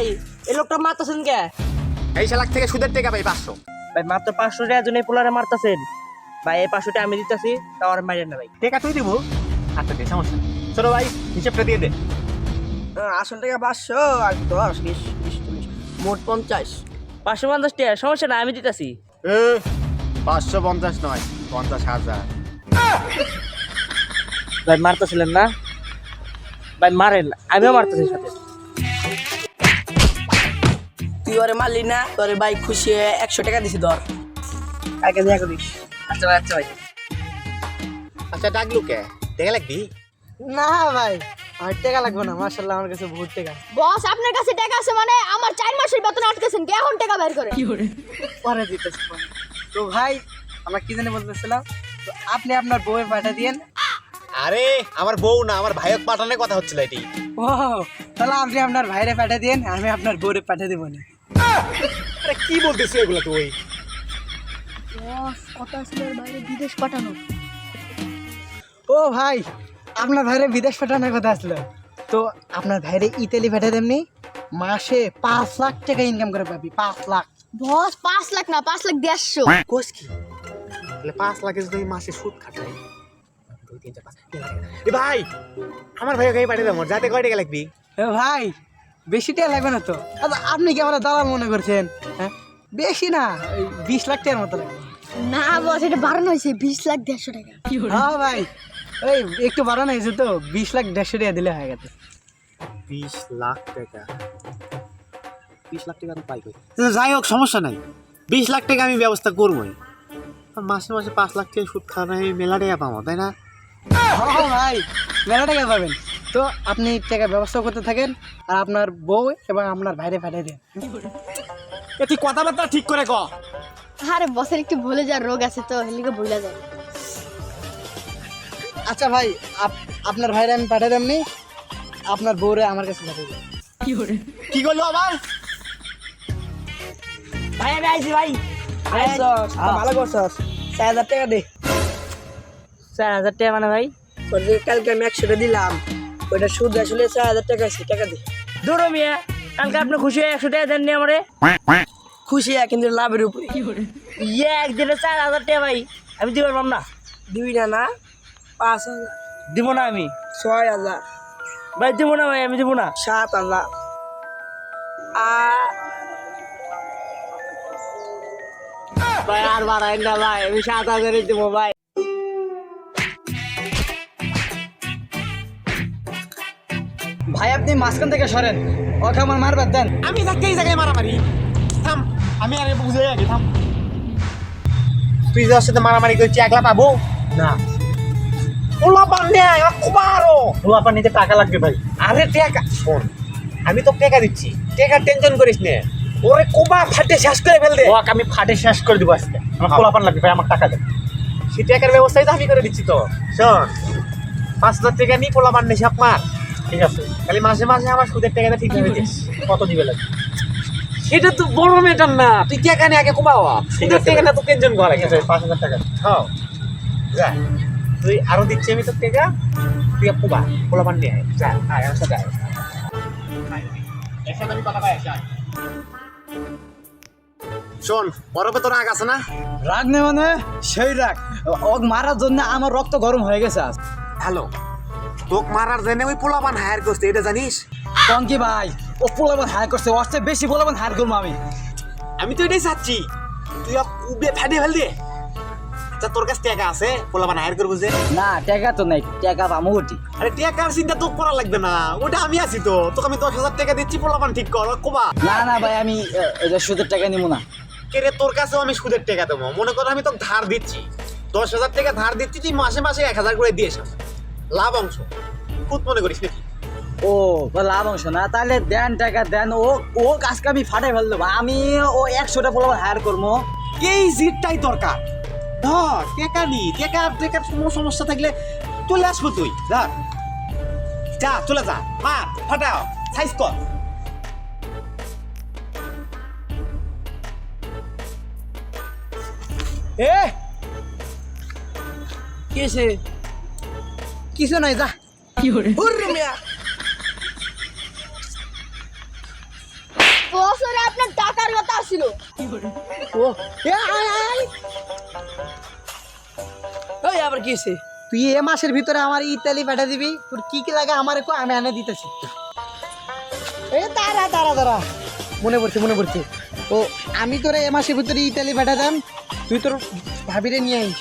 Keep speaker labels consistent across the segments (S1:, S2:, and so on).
S1: ভাই এই লোকটা মারতেছেন কে?
S2: এই শালাক থেকে সুদের টাকা পাই 500।
S1: ভাই মাত্র 500 টাকার জন্য এই পোলারে মারতেছেন ভাই। এই 500 টাকা আমি দিতেছি, তাও আর মারেন না ভাই।
S2: টাকা তুই দিব? আচ্ছা দে, সমস্যা নেই। চলো ভাই হিসাবটা দিয়ে দে।
S3: আসল টাকা 500 আর 10 20 30 মোট 50।
S1: 550 টাকা সমস্যা না, আমি দিতেছি।
S2: 550 নয়, 50,000।
S1: ভাই মারতেছিলেন না ভাই, মারেন, আমিও মারতেছি সাথে।
S3: তুই ওরে মারলি না, তোরে ভাই খুশি হয়ে 100 টাকা দিছি ধর। কাকে দেখা করিস?
S1: আচ্ছা ভাই, আচ্ছা ভাই।
S2: আচ্ছা ডাকলু কে? টাকা লাগবি?
S4: না ভাই, আর টাকা লাগবে না, মাশাআল্লাহ আমার কাছে বহুত টাকা।
S5: বস আপনার কাছে টাকা আছে মানে আমার 4 মাসের বেতন আটকেছেন কে? এখন টাকা বের করে
S4: পরে দিতেছি পরে। তো ভাই আমরা কি জানি বলতেছিলাম, তো আপনি আপনার বউয়ের পাঠা দিয়েন।
S2: আরে আমার বউ না, আমার ভাইক পাঠানোর কথা হচ্ছিল এটি।
S4: ও তাহলে আপনি আপনার ভাইরে পাঠা দিয়েন, আমি আপনার বউরে পাঠা দিব না।
S2: আরে কি বলতেছিস এগুলা তুই?
S5: বস কথা ছিল বাইরে বিদেশ পাঠানো।
S4: ও ভাই আপনার ভাইরে বিদেশ পাঠানোর কথা আসলো, তো আপনার ভাইরে ইতালি পাঠা দেমনি, মাসে 5 লাখ টাকা ইনকাম করে পাবি। 5 লাখ।
S5: বস 5 লাখ না, 5 লাখ 150।
S2: কোস কি? তাহলে 5 লাখের যদি মাসে সুদ খাটাই 2 3 4 5 এ ভাই, আমার ভাইকে পাঠিয়ে দাও, যাতে কয় টাকা লাগবি?
S4: এ ভাই বেশি টাকা লাগবে না তো? আচ্ছা, আপনি কি আমার দালাল মনে করছেন? হ্যাঁ বেশি না, ওই 20 লাখ টাকার মতো লাগবে।
S5: না বস এটা বাড়ানো হয়েছে 20 লাখ 150 টাকা।
S4: হ্যাঁ ভাই ওই একটু বাড়ানো হয়েছে তো, 20 লাখ 150 টাকা দিলে হয়ে গেছে।
S2: 20 লাখ টাকা? 20 লাখ টাকা আমি পাই কই? যাই হোক সমস্যা নাই, 20 লাখ টাকা আমি ব্যবস্থা করবোই। মাসে মাসে 5 লাখ টাকা সুদ খাওয়া আমি মেলা টাকা পাবো, তাই না?
S4: হ্যাঁ ভাই মেলা টাকা পাবেন। তো আপনি টাকার ব্যবস্থা করতে থাকেন, আর আপনার বউ এবং আপনার ভাইরে পাঠিয়ে দেন।
S2: তুই কথাবার্তা ঠিক করে ক।
S5: আরে বসের একটু ভুলে যাওয়ার রোগ আছে তো, হেলিকে ভুলে যায়।
S4: আচ্ছা ভাই আপনার ভাইরে আমি পাঠিয়ে দেমনি, আপনার বউরে আমার কাছে পাঠিয়ে দেন।
S2: কি করলো আবার?
S1: ভাই আমি আইছি ভাই।
S3: আইছস ভালো করছস। 4000 টাকা দে।
S1: 4000 টাকা মানে ভাই?
S3: তোর যে কালকে আমি 100 টাকা দিলাম, ওইটা সুদ আসলে 4000 টাকা আছে, টাকা দে।
S1: দূরো মিয়া, কালকে আপনি খুশি হয়ে 100 টাকা দেননি আমারে?
S3: খুশি কিন্তু লাভের উপরে।
S1: ইয়ে একদিনে 4000 টাকা ভাই, আমি দিতে পারলাম না।
S3: দুই না 5000
S1: দিব না আমি
S3: 6000
S1: ভাই, দিব না ভাই, আমি দিব না।
S3: 7000
S1: ভাই আর বাড়াই না ভাই, আমি 7000 দিব ভাই।
S4: ভাই আপনি মাঝখান থেকে সরেন, ওকে আমার মারবার দেন।
S2: আমি থাকতে এই জায়গায় মারামারি? থাম, আমি আরে বুঝে আগে থাম। তুই যার সাথে মারামারি করছিস একলা পাবো না? ওলা পান্নে কুমারো, ওলা পান্নিতে টাকা লাগবে ভাই। আরে টাকা শোন, আমি তো টাকা দিচ্ছি, টাকার টেনশন করিস না। ওরে কোবা ফাটে শেষ করে ফেল দে। ওকে আমি ফাটে শেষ করে দিব আজকে। আমার কোলা পান লাগবে ভাই, আমার টাকা দে। সেই টাকার ব্যবস্থাই তো আমি করে দিচ্ছি। তো শোন, 5000 টাকা নিয়ে কোলা পান হিসাব মার, ঠিক আছে? খালি মাসে মাসে আমার সুদের টাকাটা ঠিক করে দিস। কত দিবে লাগবে? সেটা তো বড় ম্যাটার না, তুই টাকা নিয়ে আগে কমাওয়া। সুদের টাকা না তো টেনশন করা গেছে। 5000 টাকা হ্যাঁ যা, তুই আরো দিচ্ছি আমি তোর টাকা, তুই কমা কোলা পান নিয়ে আয়। যা আয় আমার সাথে আয়। একসাথে আমি কথা পাই আসি। শোন, বরফে তো রাগ আছে না?
S4: রাগ নেই মানে সেই রাগ, ওক মারার জন্য আমার রক্ত গরম হয়ে গেছে আজ।
S2: হ্যালো, তোক মারার জন্য ওই পোলাপান হায়ার করছে, এটা জানিস?
S4: কোন কি ভাই, ও পোলাপান হায়ার করছে, ওর চেয়ে বেশি পোলাপান হায়ার করবো আমি।
S2: আমি তো এটাই চাচ্ছি, তুই উবে ফেটে ফেল দে। আচ্ছা তোর কাছে টাকা আছে পোলাপান হায়ার করবো যে?
S4: না টাকা তো নাই, টাকা পাবো ওটি।
S2: আরে টাকার চিন্তা তো করা লাগবে না, ওটা আমি আছি তো। তোকে আমি 10,000 টাকা দিচ্ছি, পোলাপান ঠিক কর কবা।
S4: না না ভাই আমি সুদের টাকা নিবো না।
S2: কেরে তোর কাছেও আমি সুদের টাকা দেবো? মনে কর আমি তোকে ধার দিচ্ছি, 10,000 টাকা ধার দিচ্ছি, তুই মাসে মাসে 1000 করে দিয়েছ, লাভ অংশ। খুব মনে করিস নাকি?
S4: ও লাভ অংশ না, তাহলে দেন টাকা দেন। ও কাজকে আমি ফাটাই ফেল দেবো, আমি ও 100টা পোলাপান হায়ার করবো।
S2: এই জিতটাই দরকার। ধর টাকা নি, টাকার কোনো সমস্যা থাকলে চলে আসবো। তুই ধর, যা চলে যা, মার ফাটাও, সাইজ কর।
S4: এ কিসে? কিছু নাই, যা।
S3: হুররে মিয়া
S5: করার কথা আসছিল।
S4: ও এ আয় আয় আয়।
S3: ওই আবার কি হয়েছে?
S4: তুই এ মাসের ভিতরে আমার ইতালি পাঠা দিবি, তোর কি কি লাগে আমার একটু আমি এনে দিতেছি। এ তারা তারা তারা মনে পড়ছে ও আমি তোরা এ মাসের ভিতরে ইতালি পাঠা দাম, তুই তোর ভাবিরে নিয়ে আইস।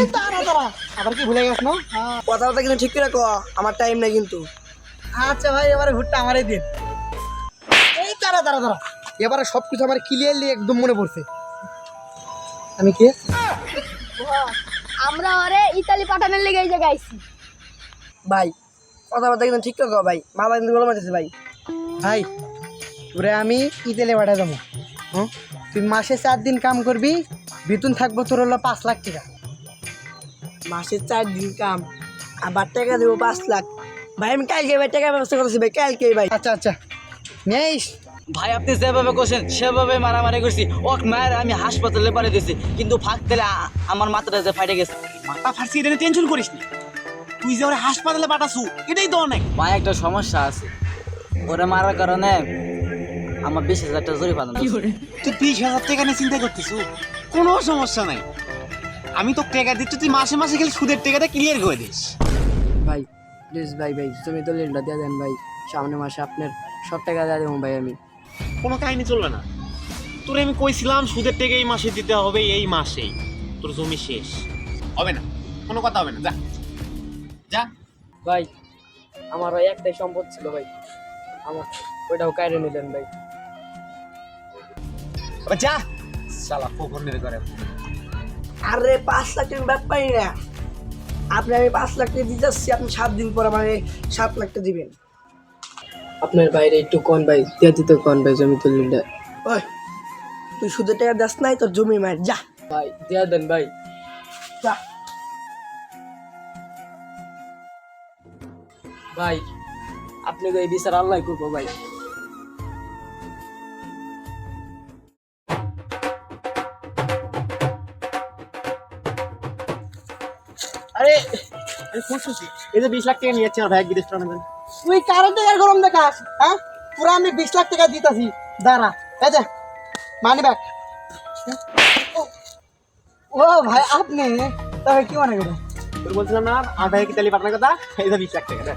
S4: এ তারা তারা আবার কি ভুলে গেছ না?
S3: কথাটা কিন্তু ঠিক করে কো, আমার টাইম নাই কিন্তু।
S4: আচ্ছা ভাই এবারে ভুট্টা আমারই দিন। এই তারা তারা তারা এবারে সব কিছু আমার ক্লিয়ারলি একদম মনে পড়ছে। আমি কে?
S5: আমরা ওরে ইতালি পাঠানোর লেগে এই জায়গায় আইছি।
S3: ভাই কথাবার্তা কিন্তু ঠিক করে কো ভাই, মাথা কিন্তু গরম হইতেছে ভাই।
S4: ভাই তোরে আমি ইতালি পাঠা দেবো। হ্যাঁ তুই মাসে 4 দিন কাম করবি, বেতন থাকবো তোর হলো 5 লাখ টাকা।
S3: মাসে 4 দিন কাম, আবার টাকা দেবো 5 লাখ। ভাই আমি কালকে ভাই টাকা ব্যবস্থা করতেছি ভাই, কালকে ভাই।
S4: আচ্ছা আচ্ছা নেইস।
S6: ভাই আপনি যেভাবে করছেন সেভাবে মারামারি করছি, ও মায়ের আমি হাসপাতালে পাঠিয়ে দিয়েছি, কিন্তু ফাঁক দিলে আমার মাথাটা যে ফাইটে গেছে।
S2: মাথা ফাটছি, এটা টেনশন করিস না। তুই যে ওরে হাসপাতালে পাঠাছু এটাই তো অনেক।
S6: ভাই একটা সমস্যা আছে, ওরা মারার কারণে আমার 20,000 টাকা জরিমানা দিচ্ছে।
S2: তুই 20,000 টাকা নিয়ে চিন্তা করতেছু, কোনো সমস্যা নাই। আমি তো টাকা দিচ্ছি, তুই মাসে মাসে খালি সুদের টাকাটা ক্লিয়ার করে দিস।
S3: ভাই প্লিজ ভাই, তুমি তো লেনটা দিয়ে দেন ভাই, সামনে মাসে আপনার সব টাকা দিয়ে দেবো ভাই আমি।
S2: কোনো কাহিনী চলবে না। তোরে আমি কইছিলাম সুদের টাকা এই মাসে দিতে হবে, এই মাসেই তোর জমি শেষ হবে না, কোনো কথা হবে না। যা যা।
S3: ভাই আমার ভাই একটাই সম্পদ ছিল ভাই, আমার ওইটাও কাইরে নিলেন ভাই।
S2: যা শালা ফোকনের করে।
S3: আরে 5 লাখ টাকা ব্যাপারই না, আপনি আমি 5 লাখ টাকা দিতে যাচ্ছি, আপনি 7 দিন পর আমাকে 7 লাখ টাকা দিবেন। আপনার বাইরে একটু কোন ভাই দিয়ে দিতে কোন ভাই, জমি তুললে। ওই তুই সুদের টাকা দাস নাই, তোর জমি মার যা ভাই, দিয়ে দেন ভাই যা। ভাই আপনি এই বিচার আল্লাহ করবো ভাই।
S2: আরে খুশি এই যে 20 লাখ টাকা নিয়েছে আমার ভাই বিদেশ টুর্নামেন্ট।
S4: তুই কারো টাকার গরম দেখাস? হ্যাঁ পুরো আমি 20 লাখ টাকা দিতেছি, দাঁড়া। এই যে মানি ব্যাগ। ও ভাই আপনি তবে কি মনে করেন?
S2: তোর বলছিলাম না আমার ভাই ইতালি পাঠানোর কথা, এই যে 20 লাখ টাকা দে।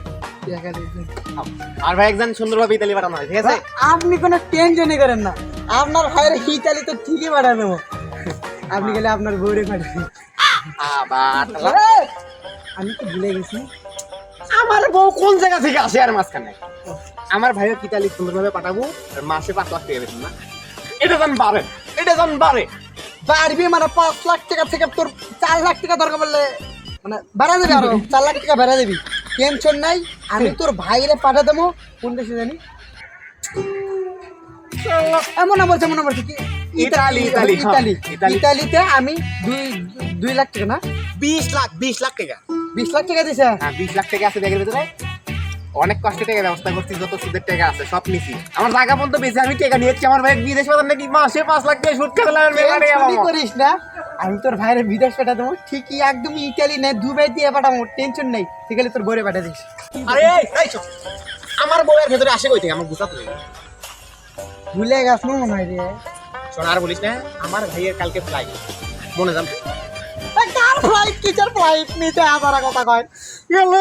S4: টাকা দিতে।
S2: আর ভাই একজন সুন্দরভাবে ইতালি পাঠানো হয়, ঠিক আছে?
S4: আপনি কোনো টেনশনই করেন না, আপনার ভাইয়ের ইতালি তো ঠিকই পাঠা দেবো। আপনি গেলে আপনার বউরে পাঠাবেন।
S2: আবার
S4: আমি তো ভুলে গেছি।
S2: আমার বউ কোন জায়গা থেকে আসে আর মাঝখানে? আমার ভাইও ইতালি সুন্দরভাবে পাঠাবো, আর মাসে 5 লাখ টাকা বেতন না। এটা জান বাড়ে, এটা জান বাড়ে।
S4: বাড়বি মানে 5 লাখ টাকা থেকে তোর 4 লাখ টাকা দরকার পড়লে মানে বাড়া দেবে, আরো 4 লাখ টাকা বাড়া দেবি। টেনশন নাই, আমি তোর ভাইরে পাঠা দেবো। কোন দেশে জানি মনে পড়ছে কি?
S2: ইতালি, ইতালি, হ্যাঁ,
S4: ইতালি
S2: ইতালি।
S4: ইতালিতে আমি 2 লাখ টাকা না
S2: 20 লাখ টাকা।
S4: 20 লাখ টাকা দিছে।
S2: হ্যাঁ 20 লাখ টাকা আছে ব্যাগের ভিতরে। অনেক কষ্টে টাকা ব্যবস্থা করছি, যত সুদের টাকা আছে সব নিছি। আমার জায়গা পর্যন্ত বেশি আমি টাকা নিয়েছি। আমার ভাই বিদেশ পাঠান নাকি মাসে 5 লাখ টাকা সুদ খেতে লাগে।
S4: টেনশনই করিস না, আমি তোর ভাইরে বিদেশ পাঠা দেবো ঠিকই, একদম ইতালি নেই দুবাই দিয়ে পাঠাবো, টেনশন নেই। ঠিক আছে তোর বউরে পাঠা দিস।
S2: আরে এই শোন, আমার বউয়ের ভেতরে আসে কই থেকে আমার বুঝাতে লাগে।
S4: ভুলে গেছ না মনে হয় রে।
S2: শোন আর বলিস না, আমার ভাইয়ের কালকে ফ্লাইট, মনে যান।
S4: কার ফ্লাইট কিচার ফ্লাইট নিতে আবার কথা কয় গেল।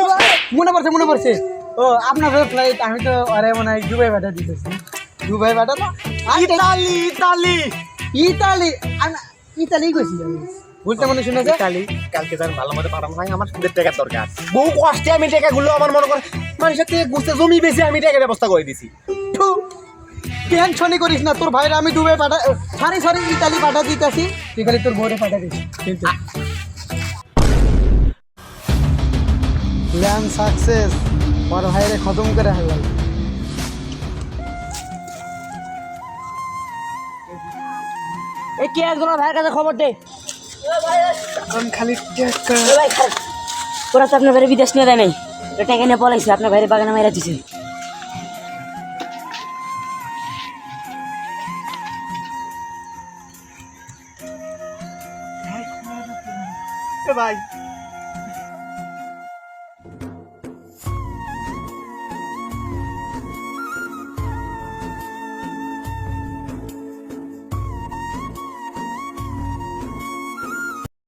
S4: মনে পড়ছে ও আপনার ফ্লাইট, আমি তো আরে মনে হয় দুবাই পাঠা দিতেছি। দুবাই পাঠা না
S2: ইতালি ইতালি
S4: ইতালি ইতালি গেছি আমি, বলতে মনে শুনেছে।
S2: ইতালি কালকে যান ভালো মতো পাঠানো হয়, আমার সুদের টাকার দরকার। বহু কষ্টে আমি টাকাগুলো আমার মনে করে মানুষের থেকে গুছতে জমি বেশি আমি টাকার ব্যবস্থা করে দিছি।
S4: টেনশনই করিস না, তোর ভাইরা আমি দুবাই পাঠা সরি ইতালি পাঠা দিতেছি। তুই খালি তোর বউরে পাঠা দিস। কিন্তু প্ল্যান সাকসেস, ওর ভাইরে খতম করে হারলাম।
S3: এই কি একজন ভাইয়ের কাছে খবর দে।
S4: আমি খালি টাকা
S3: ভাই ওরা তো আপনার বাইরে বিদেশ নিয়ে দেয় নাই, টাকা নিয়ে পলাইছে, আপনার বাইরে বাগানে মাইরা দিছে।
S4: ভাই